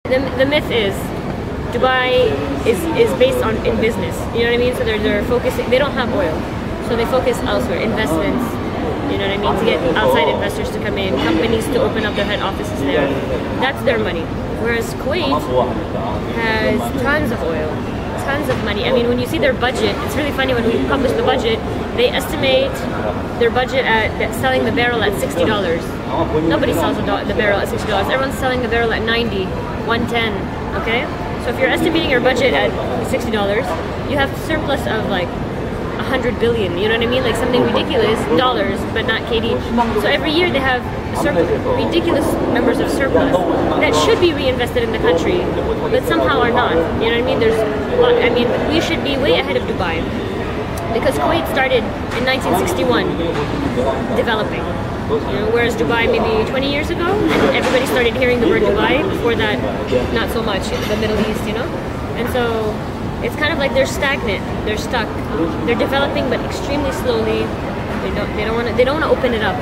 The myth is Dubai is based on in business. You know what I mean? So they're focusing. They don't have oil, so they focus elsewhere. Investments. You know what I mean? To get outside investors to come in, companies to open up their head offices there. That's their money. Whereas Kuwait has tons of oil, tons of money. I mean, when you see their budget, it's really funny when we publish the budget. They estimate their budget at selling the barrel at $60. Nobody sells the barrel at $60. Everyone's selling the barrel at 90, 110. Okay? So if you're estimating your budget at $60, you have surplus of like 100 billion, you know what I mean? Like something ridiculous, dollars, but not KD. So every year they have ridiculous numbers of surplus that should be reinvested in the country, but somehow are not. You know what I mean? There's a lot, I mean, we should be way ahead of Dubai because Kuwait started in 1961 developing. You know, whereas Dubai maybe 20 years ago, and everybody started hearing the word Dubai. Before that, not so much, the Middle East, you know? And so it's kind of like they're stagnant, they're stuck, they're developing but extremely slowly. They don't want to open it up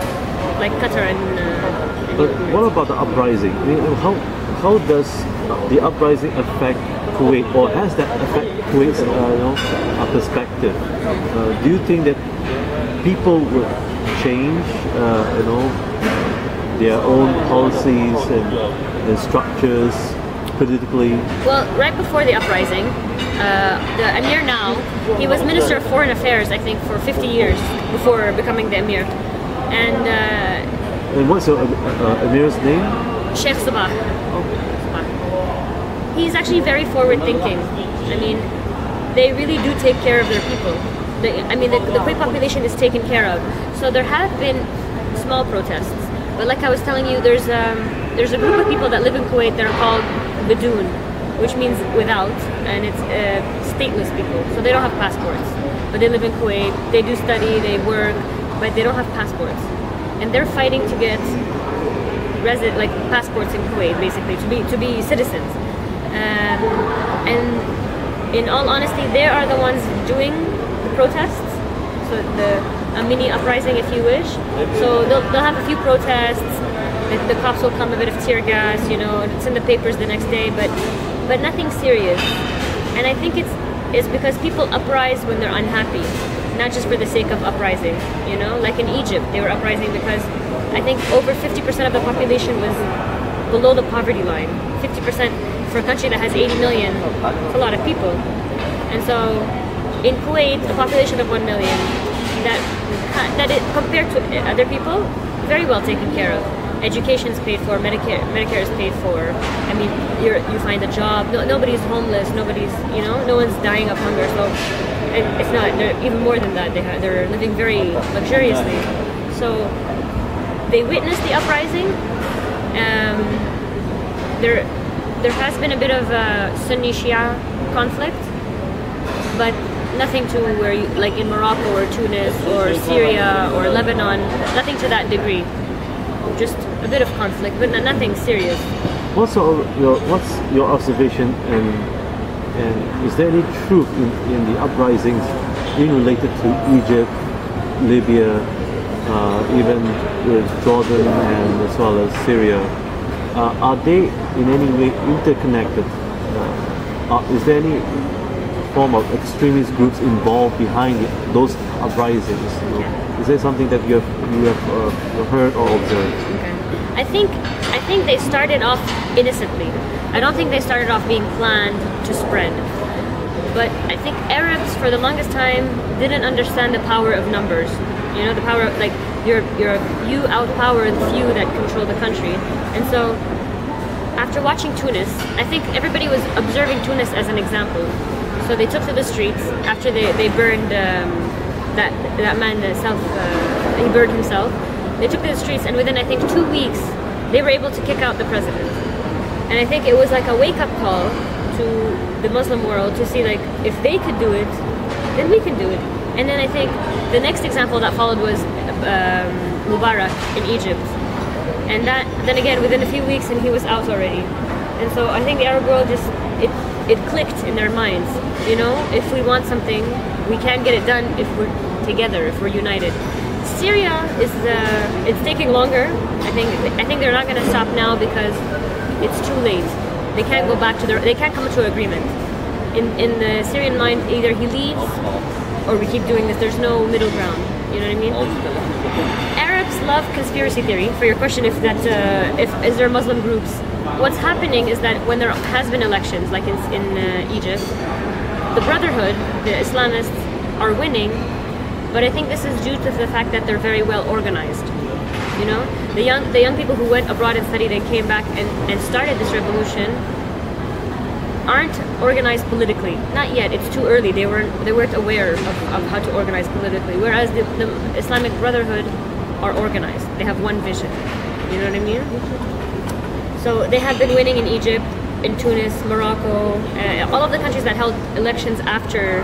like Qatar and. But what about the uprising? I mean, how does the uprising affect Kuwait, or has that affect Kuwait's perspective? Do you think that people would change, their own policies and structures politically? Well, right before the uprising, the Emir now, he was Minister of Foreign Affairs, I think, for 50 years before becoming the Emir. And what's your Emir's name? Sheikh Sabah. He's actually very forward-thinking. I mean, they really do take care of their people. The Kuwait population is taken care of. So there have been small protests. But like I was telling you, there's a group of people that live in Kuwait that are called Badoon, which means without, and it's stateless people. So they don't have passports, but they live in Kuwait. They do study, they work, but they don't have passports. And they're fighting to get passports in Kuwait, basically, to be citizens. And in all honesty, they are the ones doing the protests. So a mini uprising, if you wish. So they'll have a few protests. The cops will come, a bit of tear gas, you know. It's in the papers the next day, but nothing serious. And I think it's because people uprise when they're unhappy, not just for the sake of uprising. You know, like in Egypt, they were uprising because I think over 50% of the population was below the poverty line. 50% for a country that has 80 million, it's a lot of people. And so in Kuwait, a population of 1 million, that it, compared to other people, very well taken care of. Education is paid for, Medicare is paid for. I mean, you find a job. Nobody's homeless. Nobody's, no one's dying of hunger. So it's not. They're even more than that. They're living very luxuriously. So they witnessed the uprising. There has been a bit of a Sunni-Shia conflict, but nothing to where like in Morocco or Tunis or Syria or Lebanon. Nothing to that degree. Just a bit of conflict, but nothing serious. What's your observation, and is there any truth in the uprisings being related to Egypt, Libya, even with Jordan and as well as Syria? Are they in any way interconnected? Is there any form of extremist groups involved behind those uprisings? Is there something that you have heard or observed? Okay. I think they started off innocently. I don't think they started off being planned to spread. But I think Arabs, for the longest time, didn't understand the power of numbers. You know, the power of, like, you outpower the few that control the country. And so, after watching Tunis, I think everybody was observing Tunis as an example. So they took to the streets after they burned that man he burned himself. They took to the streets, and within I think 2 weeks, they were able to kick out the president. And I think it was like a wake-up call to the Muslim world to see, like, if they could do it, then we can do it. And then I think the next example that followed was Mubarak in Egypt. And then again, within a few weeks, and he was out already. And so I think the Arab world just, it clicked in their minds. You know, if we want something, we can get it done if we're together, if we're united. Syria it's taking longer. I think they're not going to stop now because it's too late. They can't go back to they can't come to an agreement. In the Syrian mind, either he leaves or we keep doing this. There's no middle ground. You know what I mean? Arabs love conspiracy theory. For your question, if is there Muslim groups? What's happening is that when there has been elections, like in Egypt, the Brotherhood, the Islamists, are winning. But I think this is due to the fact that they're very well organized. You know, the young people who went abroad and studied and came back and started this revolution aren't organized politically. Not yet. It's too early. They weren't aware of how to organize politically. Whereas the Islamic Brotherhood are organized. They have one vision. You know what I mean? So they have been winning in Egypt, in Tunis, Morocco, all of the countries that held elections after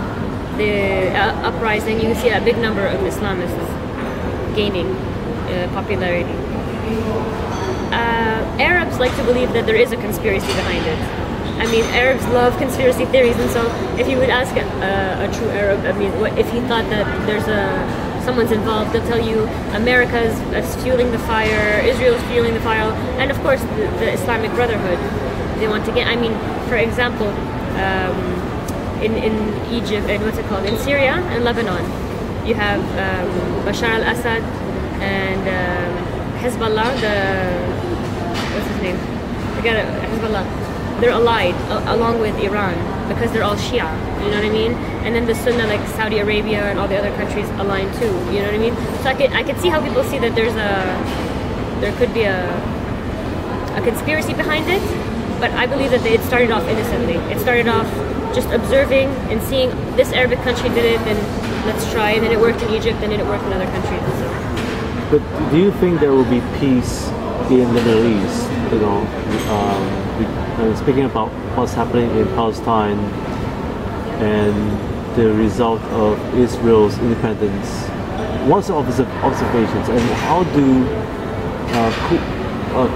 the uprising. You can see a big number of Islamists gaining popularity. Arabs like to believe that there is a conspiracy behind it. I mean, Arabs love conspiracy theories, and so if you would ask a true Arab, I mean, if he thought that there's someone's involved, they'll tell you America's fueling the fire, Israel's fueling the fire, and of course the Islamic Brotherhood. They want to get. I mean, for example, in Egypt and what's it called? In Syria and Lebanon, you have Bashar al-Assad and Hezbollah. What's his name? Hezbollah. They're allied along with Iran because they're all Shia, you know what I mean? And then the Sunnah, like Saudi Arabia and all the other countries, align too, you know what I mean? So I could see how people see that there could be a conspiracy behind it, but I believe that it started off innocently. It started off just observing and seeing this Arabic country did it, then let's try, and then it worked in Egypt, and then it worked in other countries. So. But do you think there will be peace in the Middle East? You know, speaking about what's happening in Palestine and the result of Israel's independence, what's the observations and how do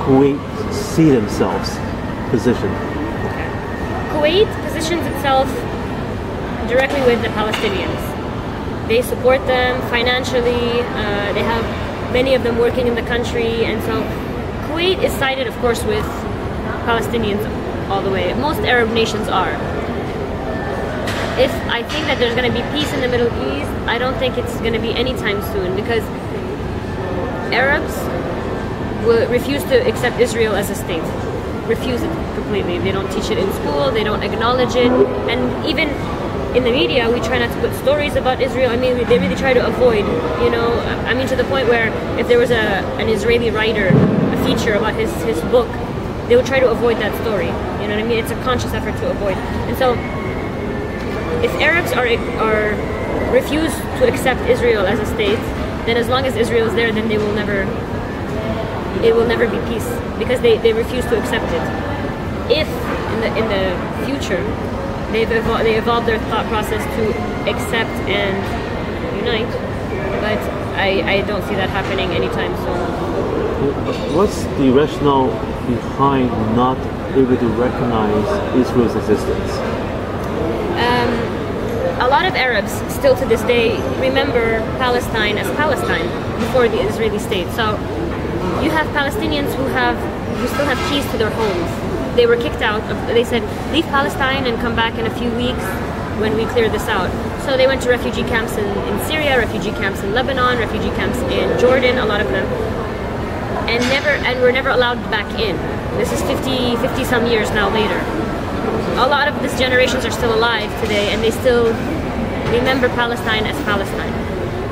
Kuwait see themselves positioned? Kuwait positions itself directly with the Palestinians. They support them financially. They have many of them working in the country, and so Kuwait is sided, of course, with Palestinians all the way. Most Arab nations are. If I think that there's going to be peace in the Middle East, I don't think it's going to be anytime soon, because Arabs will refuse to accept Israel as a state. Refuse it completely. They don't teach it in school, they don't acknowledge it, and even in the media we try not to put stories about Israel. I mean, they really try to avoid, you know, I mean, to the point where if there was an Israeli writer, a feature about his book, they would try to avoid that story. You know what I mean? It's a conscious effort to avoid. And so if Arabs are refuse to accept Israel as a state, then as long as Israel is there, then it will never be peace, because they refuse to accept it. If in the future they evolve their thought process to accept and unite, but I don't see that happening anytime soon. What's the rationale behind not able to recognize Israel's existence? A lot of Arabs still to this day remember Palestine as Palestine before the Israeli state. So you have Palestinians who still have keys to their homes. They were kicked out. They said, leave Palestine and come back in a few weeks when we clear this out. So they went to refugee camps in Syria, refugee camps in Lebanon, refugee camps in Jordan, a lot of them, and were never allowed back in. This is 50 some years now later. A lot of these generations are still alive today, and they still remember Palestine as Palestine.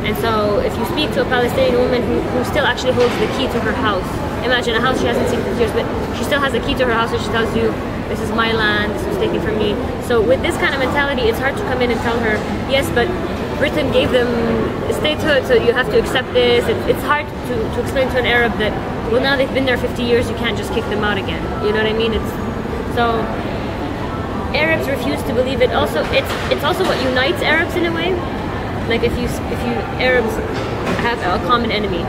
And so if you speak to a Palestinian woman who still actually holds the key to her house, imagine a house she hasn't seen for years, but she still has a key to her house, and she tells you, this is my land, this was taken from me. So with this kind of mentality, it's hard to come in and tell her, yes, but Britain gave them statehood, so you have to accept this. It's hard to explain to an Arab that, well, now they've been there 50 years, you can't just kick them out again. You know what I mean? So Arabs refuse to believe it. Also, it's also what unites Arabs in a way. Like if you Arabs have a common enemy,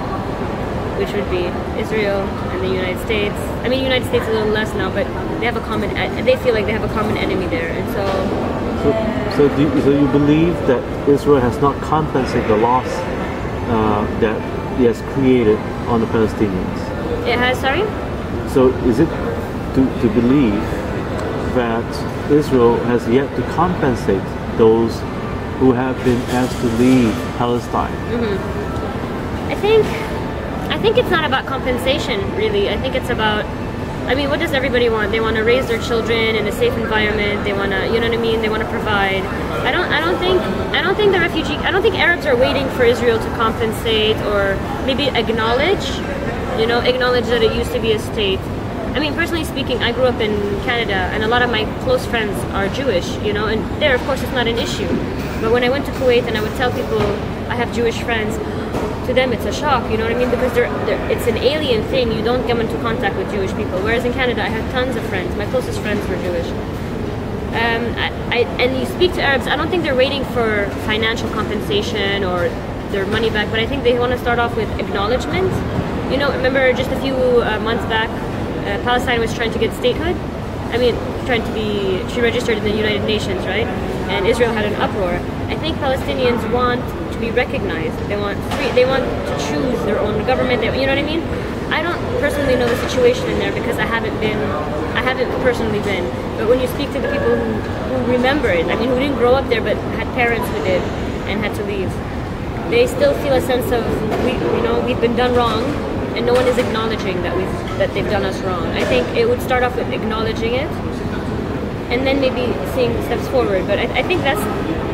which would be Israel and the United States. I mean, United States a little less now, but they have they feel like they have a common enemy there, and so. So you believe that Israel has not compensated the loss that it has created on the Palestinians? It has, sorry? So is it to believe that Israel has yet to compensate those who have been asked to leave Palestine. I think it's not about compensation, really. I think it's about, I mean, what does everybody want? They want to raise their children in a safe environment. They want to, you know what I mean? They want to provide. I don't think the refugee. I don't think Arabs are waiting for Israel to compensate or maybe acknowledge, acknowledge that it used to be a state. I mean, personally speaking, I grew up in Canada, and a lot of my close friends are Jewish, and there, of course, it's not an issue. But when I went to Kuwait and I would tell people I have Jewish friends, to them it's a shock, you know what I mean? Because it's an alien thing. You don't come into contact with Jewish people. Whereas in Canada, I had tons of friends. My closest friends were Jewish. And you speak to Arabs, I don't think they're waiting for financial compensation or their money back, but I think they want to start off with acknowledgement. Remember just a few months back, Palestine was trying to get statehood. I mean, she registered in the United Nations, right? And Israel had an uproar. I think Palestinians want to be recognized. They want to choose their own government. You know what I mean? I don't personally know the situation in there because I haven't personally been. But when you speak to the people who remember it, I mean, who didn't grow up there but had parents who did and had to leave, they still feel a sense of we've been done wrong, and no one is acknowledging that they've done us wrong. I think it would start off with acknowledging it, and then maybe seeing steps forward. But I think that's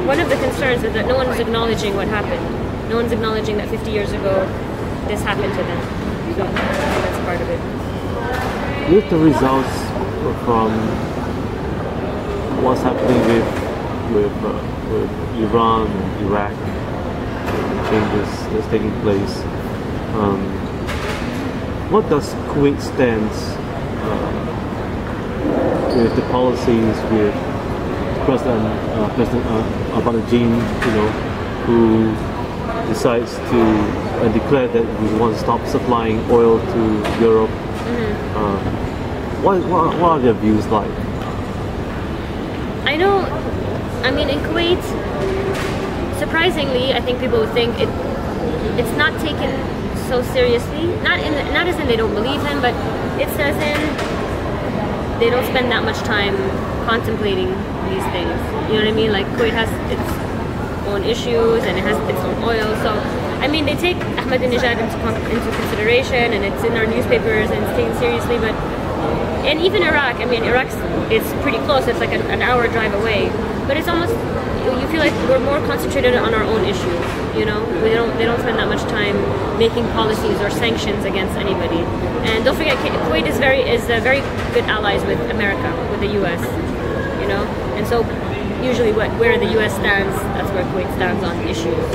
one of the concerns, is that no one is acknowledging what happened. No one's acknowledging that 50 years ago this happened to them. So that's part of it. With the results from what's happening with Iran and Iraq, changes that's taking place, what does Kuwait stand with the policies with President Ahmadinejad, who decides to declare that we want to stop supplying oil to Europe? What are their views like? I mean, in Kuwait, surprisingly, I think people would think it's not taken so seriously. Not as in they don't believe him, but it's as in they don't spend that much time contemplating these things. You know what I mean? Like, Kuwait has its own issues and it has its own oil. So, I mean, they take Ahmadinejad into consideration, and it's in our newspapers and it's taken seriously. And even Iraq, I mean, it's pretty close. It's like an hour drive away. But it's almost, you feel like we're more concentrated on our own issues. They don't spend that much time making policies or sanctions against anybody. And don't forget, Kuwait is very good allies with America, with the U.S. And so usually where the U.S. stands, that's where Kuwait stands on issues,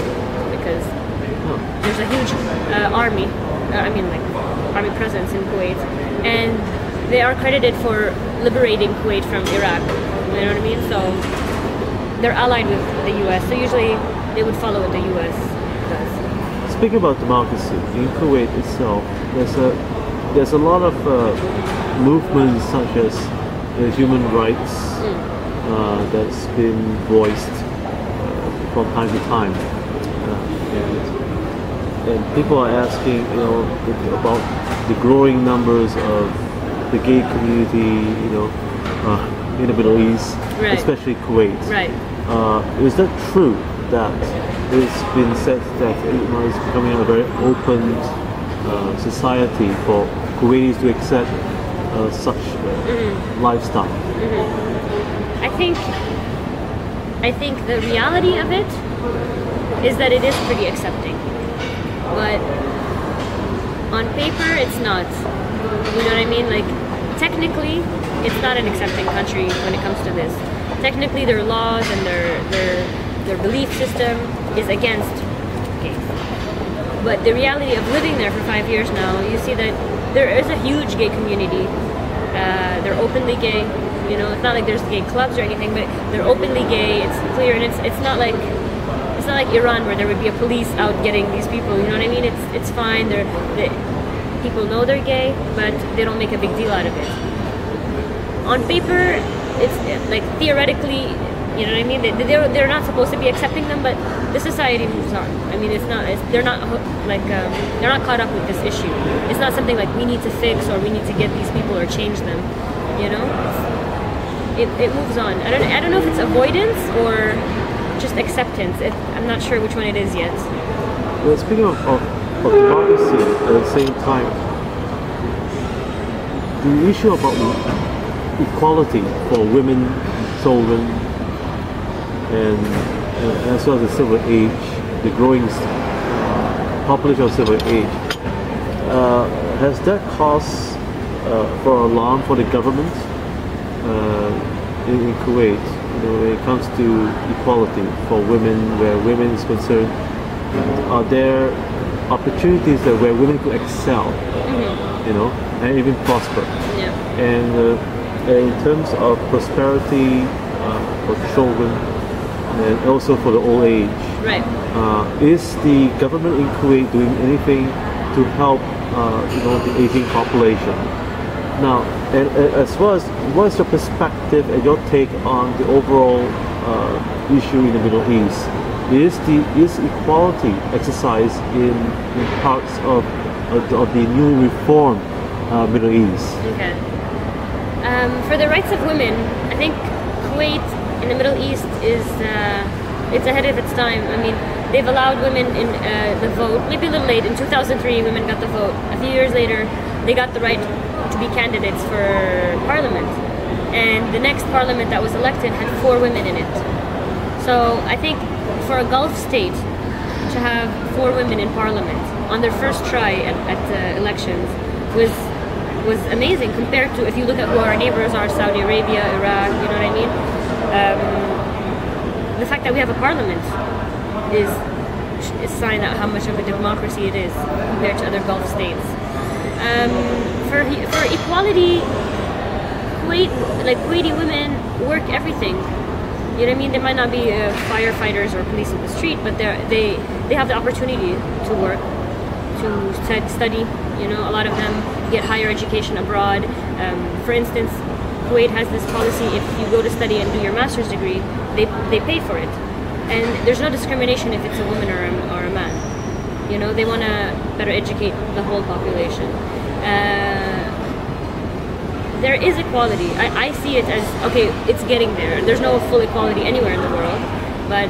because there's a huge army presence in Kuwait, and they are credited for liberating Kuwait from Iraq. You know what I mean? So they're allied with the U.S. So usually they would follow what the U.S. does. Speaking about democracy in Kuwait itself, there's a lot of movements such as human rights that's been voiced from time to time, and people are asking, about the growing numbers of the gay community, in the Middle East, right, especially Kuwait. Right. Is that true that it's been said that it's becoming a very open society for Kuwaitis to accept such lifestyle? I think the reality of it is that it is pretty accepting, but on paper it's not. You know what I mean? Like, technically, it's not an accepting country when it comes to this. Technically, their laws and their belief system is against gays. But the reality of living there for 5 years now, you see that there is a huge gay community. They're openly gay. It's not like there's gay clubs or anything, but they're openly gay. It's clear, and it's not like Iran where there would be a police out getting these people. You know what I mean? It's fine. People know they're gay, but they don't make a big deal out of it. On paper, it's like theoretically, you know what I mean? They're not supposed to be accepting them, but the society moves on. I mean, they're not caught up with this issue. It's not something like we need to fix or we need to get these people or change them. it moves on. I don't know if it's avoidance or just acceptance. I'm not sure which one it is yet. Well, speaking of democracy, at the same time, the issue about equality for women, children, and as well as the silver age, the growing population of silver age, has that caused for alarm for the government in Kuwait, when it comes to equality for women, where women is concerned? Are there opportunities that where women could excel, and even prosper? Yeah. And in terms of prosperity for children and also for the old age, right? Is the government in Kuwait doing anything to help the aging population? Now, and as well as what's your perspective and your take on the overall issue in the Middle East? Is equality exercised in parts of the new reform Middle East? Okay. For the rights of women, I think Kuwait in the Middle East is it's ahead of its time. I mean, they've allowed women in the vote. Maybe a little late. In 2003, women got the vote. A few years later, they got the right to be candidates for parliament. And the next parliament that was elected had 4 women in it. So I think for a Gulf state to have 4 women in parliament on their first try at elections was amazing compared to, if you look at who our neighbors are, Saudi Arabia, Iraq, you know what I mean? The fact that we have a parliament is a sign of how much of a democracy it is compared to other Gulf states. For equality, Kuwaiti women work everything. You know what I mean? They might not be firefighters or police in the street, but they have the opportunity to work, to study. You know, a lot of them get higher education abroad. For instance, Kuwait has this policy: if you go to study and do your master's degree, they pay for it, and there's no discrimination if it's a woman or a man. You know, they want to better educate the whole population. There is equality. I see it as, okay, it's getting there. There's no full equality anywhere in the world, but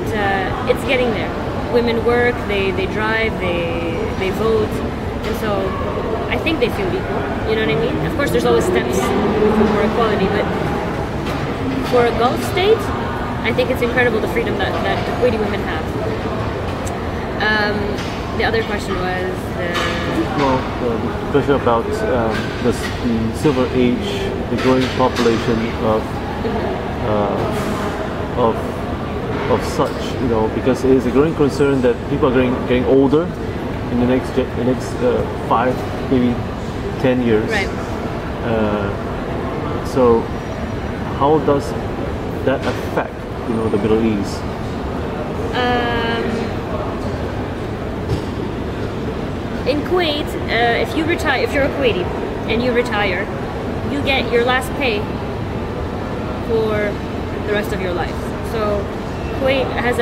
it's getting there. Women work, they drive, they vote, and so I think they feel equal. You know what I mean? Of course, there's always steps for more equality, but for a Gulf state, I think it's incredible the freedom that Kuwaiti women have. The other question was the question about the silver age, the growing population of such, because it is a growing concern that people are getting older in the next 5, maybe 10 years. Right. So how does that affect the Middle East? In Kuwait, if you're a Kuwaiti and you retire, you get your last pay for the rest of your life. So Kuwait has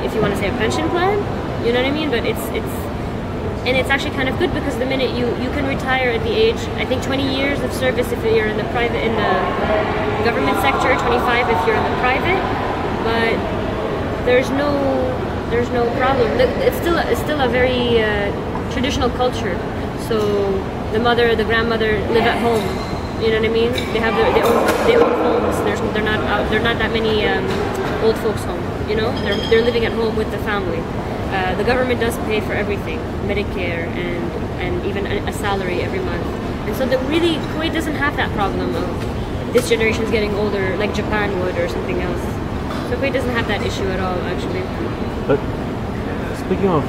if you want to say a pension plan, you know what I mean? But it's actually kind of good, because the minute you can retire at the age, I think 20 years of service if you're in the government sector, 25 if you're in the private, but there's no problem. It's still a very traditional culture. So the mother, the grandmother live at home. You know what I mean? They have their own homes. They're not that many old folks home. You know, they're living at home with the family. The government does pay for everything, Medicare and even a salary every month. And so really, Kuwait doesn't have that problem of this generation's getting older like Japan would or something else. So Kuwait doesn't have that issue at all, actually. But speaking of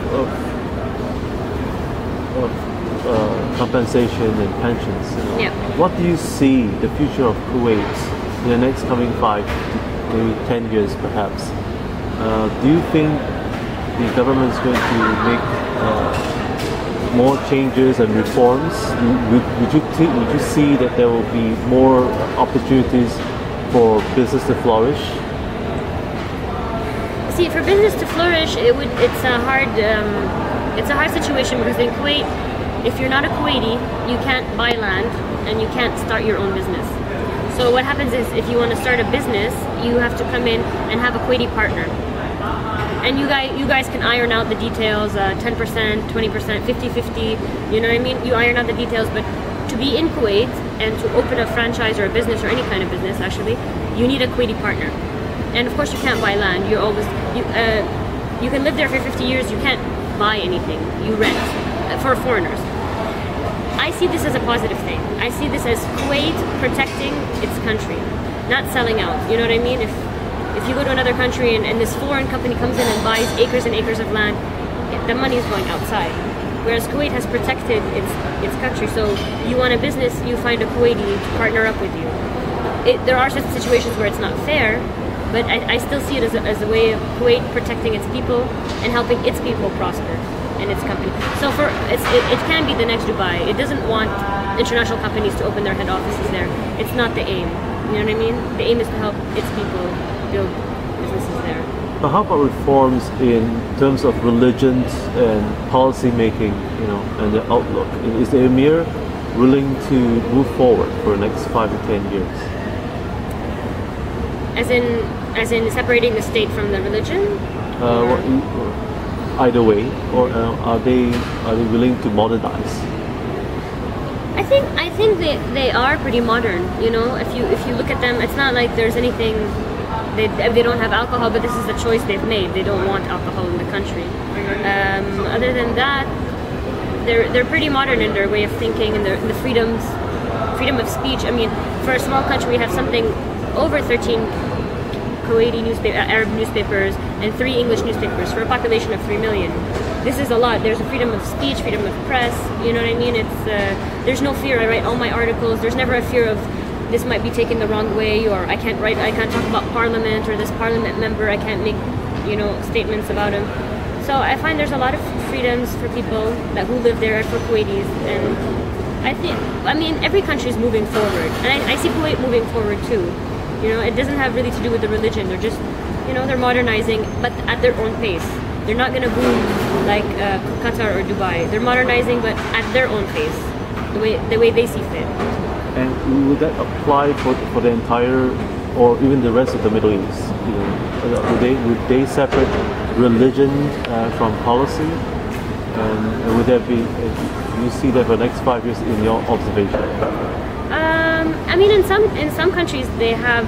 compensation and pensions, what do you see the future of Kuwait in the next coming 5 to maybe 10 years perhaps? Do you think the government is going to make more changes and reforms? Would you see that there will be more opportunities for business to flourish? See, for business to flourish, it's a hard situation, because in Kuwait, if you're not a Kuwaiti, you can't buy land and you can't start your own business. So what happens is, if you want to start a business, you have to come in and have a Kuwaiti partner. And you guys can iron out the details, 10%, 20%, 50-50, you know what I mean? You iron out the details, but to be in Kuwait and to open a franchise or a business, or any kind of business actually, you need a Kuwaiti partner. And of course you can't buy land. You're always, you can live there for 50 years, you can't buy anything. You rent, for foreigners. I see this as a positive thing. I see this as Kuwait protecting its country, not selling out, you know what I mean? If you go to another country and this foreign company comes in and buys acres and acres of land, the money is going outside. Whereas Kuwait has protected its country. So you want a business, you find a Kuwaiti to partner up with you. There are such situations where it's not fair, but I still see it as a way of Kuwait protecting its people and helping its people prosper and its company. So it can be the next Dubai. It doesn't want international companies to open their head offices there. It's not the aim. You know what I mean? The aim is to help its people build businesses there. But how about reforms in terms of religions and policy making, you know, and the outlook? Is the Emir willing to move forward for the next 5 to 10 years? As in separating the state from the religion? Either way, or are they willing to modernize? I think they are pretty modern. You know, if you look at them, it's not like there's anything. They don't have alcohol, but this is the choice they've made. They don't want alcohol in the country. Other than that, they're pretty modern in their way of thinking and the freedom of speech. I mean, for a small country, we have something over 13 Kuwaiti Arab newspapers and 3 English newspapers for a population of 3 million. This is a lot. There's a freedom of speech, freedom of press. You know what I mean? There's no fear. I write all my articles. There's never a fear of this might be taken the wrong way, or I can't talk about parliament, or this parliament member, I can't make, you know, statements about him. So I find there's a lot of freedoms for people who live there, for Kuwaitis, and I mean, every country is moving forward, and I see Kuwait moving forward too. You know, it doesn't have really to do with the religion. They're just, you know, they're modernizing, but at their own pace. They're not gonna boom like Qatar or Dubai. They're modernizing, but at their own pace, the way they see fit. And would that apply for the entire, or even the rest of the Middle East? You know, would they separate religion from policy? And would that be? Do you see that for the next 5 years in your observation? I mean, in some countries they have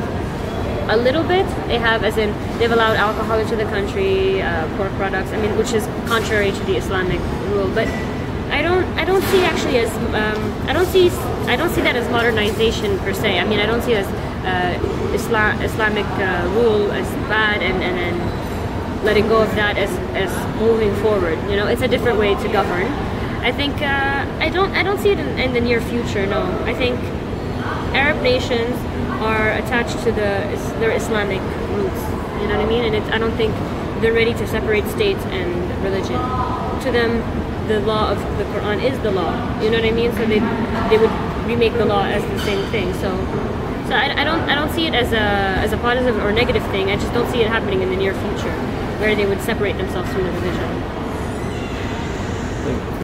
a little bit. They have, as in, they've allowed alcohol into the country, pork products. I mean, which is contrary to the Islamic rule, but. I don't see actually as I don't see that as modernization per se. I mean, I don't see it as Islamic rule as bad and letting go of that as moving forward. You know, it's a different way to govern. I think I don't see it in the near future. No, I think Arab nations are attached to their Islamic roots. You know what I mean? And I don't think they're ready to separate state and religion. To them, the law of the Quran is the law. You know what I mean? So they would remake the law as the same thing. So I don't see it as a positive or negative thing. I just don't see it happening in the near future, where they would separate themselves from the religion.